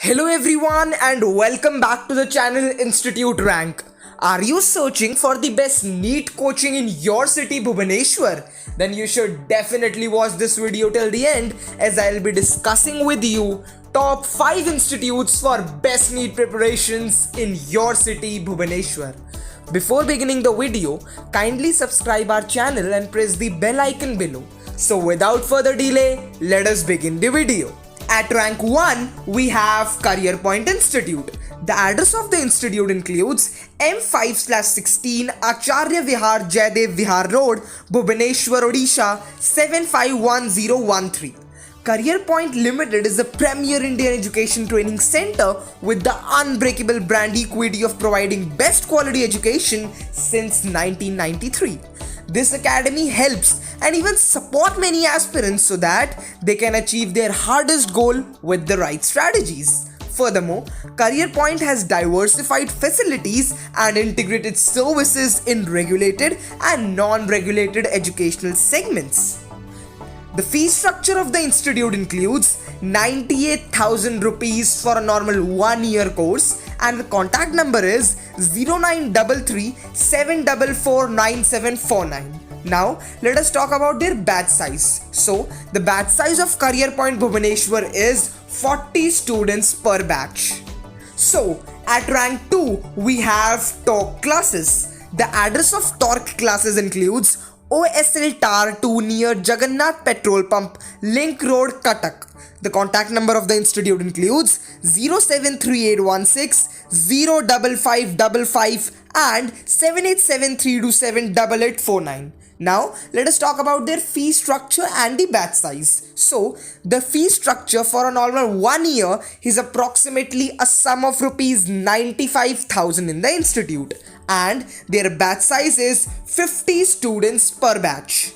Hello everyone and welcome back to the channel Institute Rank. Are you searching for the best NEET coaching in your city Bhubaneswar? Then you should definitely watch this video till the end as I'll be discussing with you top 5 institutes for best NEET preparations in your city Bhubaneswar. Before beginning the video, kindly subscribe our channel and press the bell icon below. So without further delay, let us begin the video. At rank 1, we have Career Point Institute. The address of the institute includes M5/16 Acharya Vihar Jaydev Vihar Road, Bhubaneswar, Odisha 751013. Career Point Limited is a premier Indian education training center with the unbreakable brand equity of providing best quality education since 1993. This academy helps and even support many aspirants so that they can achieve their hardest goal with the right strategies. Furthermore, Career Point has diversified facilities and integrated services in regulated and non-regulated educational segments. The fee structure of the institute includes 98,000 rupees for a normal 1-year course and the contact number is 0933 744 9749. Now, let us talk about their batch size. So, the batch size of Career Point Bhubaneswar is 40 students per batch. So, at rank 2, we have Torque classes. The address of Torque classes includes OSL TAR 2 near Jagannath Petrol Pump, Link Road, Cuttack. The contact number of the institute includes 073816 05555 and 7873278849. Now, let us talk about their fee structure and the batch size. So, the fee structure for a normal 1 year is approximately a sum of rupees 95,000 in the institute and their batch size is 50 students per batch.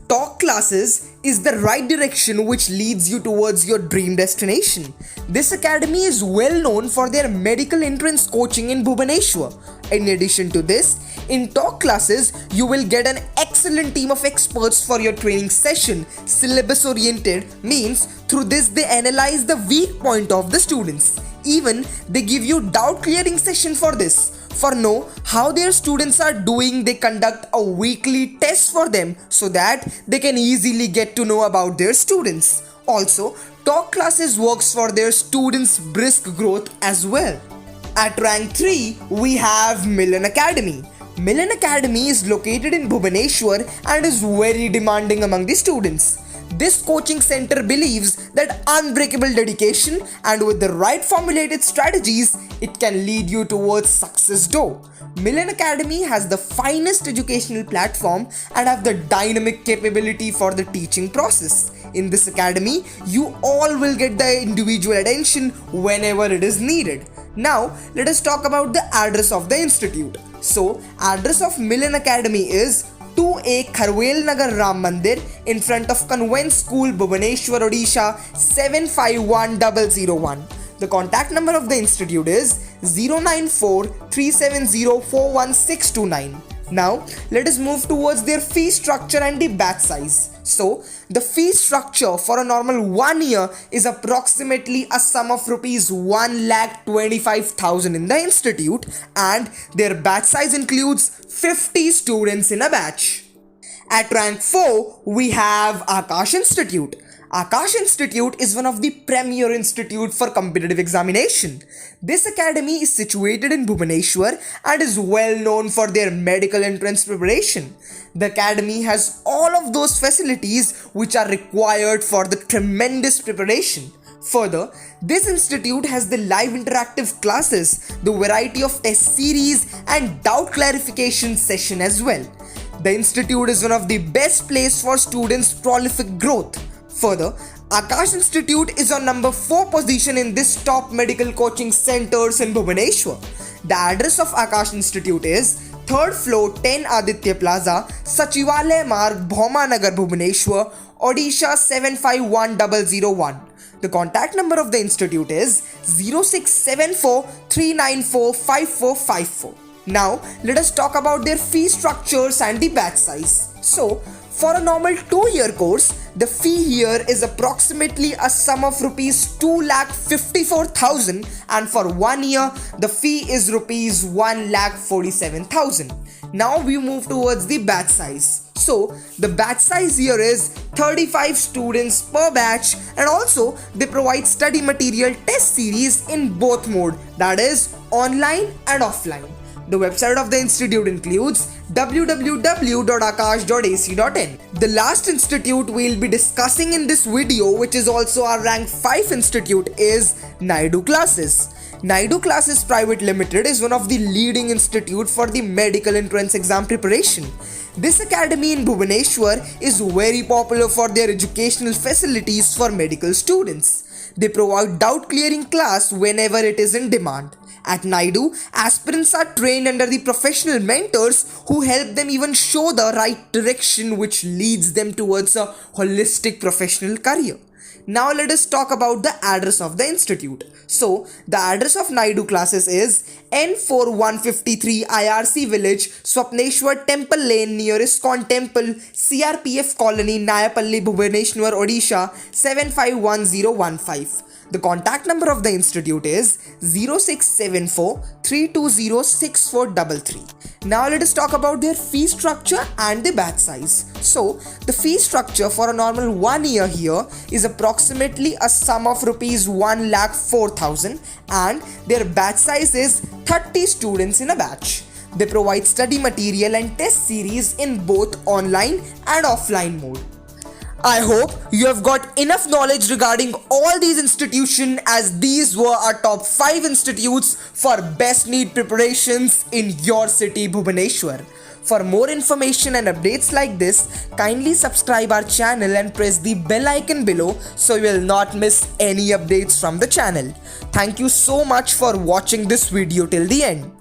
Talk classes is the right direction which leads you towards your dream destination. This academy is well known for their medical entrance coaching in Bhubaneswar. In addition to this, in Talk classes, you will get an excellent team of experts for your training session. Syllabus oriented means through this they analyze the weak point of the students. Even they give you doubt clearing session for this. For know how their students are doing, they conduct a weekly test for them so that they can easily get to know about their students. Also, Talk classes works for their students' brisk growth as well. At rank 3, we have Milan Academy. Milan Academy is located in Bhubaneswar and is very demanding among the students. This coaching center believes that unbreakable dedication and with the right formulated strategies, it can lead you towards success door. Milan Academy has the finest educational platform and have the dynamic capability for the teaching process. In this academy, you all will get the individual attention whenever it is needed. Now, let us talk about the address of the institute. So, address of Milan Academy is 2A Kharwel Nagar Ram Mandir in front of Convent School, Bhubaneswar, Odisha 751001. The contact number of the institute is 094 370 41629. Now, let us move towards their fee structure and the batch size. So, the fee structure for a normal 1 year is approximately a sum of rupees 1,25,000 in the institute and their batch size includes 50 students in a batch. At rank 4, we have Akash Institute. Akash Institute is one of the premier institute for competitive examination. This academy is situated in Bhubaneswar and is well known for their medical entrance preparation. The academy has all of those facilities which are required for the tremendous preparation. Further, this institute has the live interactive classes, the variety of test series and doubt clarification session as well. The institute is one of the best place for students' prolific growth. Further, Akash Institute is on number 4 position in this top medical coaching centers in Bhubaneswar. The address of Akash Institute is 3rd floor 10 Aditya Plaza, Sachivalaya Marg, Bhoma Nagar, Bhubaneswar, Odisha 751001. The contact number of the institute is 0674 394 5454. Now, let us talk about their fee structures and the batch size. So, For a normal 2-year course, the fee here is approximately a sum of rupees 2,54,000, and for 1 year, the fee is rupees 1,47,000. Now we move towards the batch size. So the batch size here is 35 students per batch, and also they provide study material test series in both mode, that is online and offline. The website of the institute includes www.akash.ac.in. The last institute we'll be discussing in this video, which is also our rank 5 institute, is Naidu Classes. Naidu Classes Private Limited is one of the leading institute for the medical entrance exam preparation. This academy in Bhubaneswar is very popular for their educational facilities for medical students. They provide doubt clearing class whenever it is in demand. At Naidu, aspirants are trained under the professional mentors who help them even show the right direction, which leads them towards a holistic professional career. Now let us talk about the address of the institute. So the address of Naidu Classes is N4153 IRC Village, Swapneshwar Temple Lane near ISKCON Temple, CRPF Colony, Nayapalli, Bhubaneswar, Odisha 751015. The contact number of the institute is 0674 320 6433. Now let us talk about their fee structure and the batch size. So the fee structure for a normal 1 year here is approximately a sum of rupees 1,04,000, and their batch size is 30 students in a batch. They provide study material and test series in both online and offline mode. I hope you have got enough knowledge regarding all these institutions, as these were our top 5 institutes for best NEET preparations in your city, Bhubaneswar. For more information and updates like this, kindly subscribe our channel and press the bell icon below so you will not miss any updates from the channel. Thank you so much for watching this video till the end.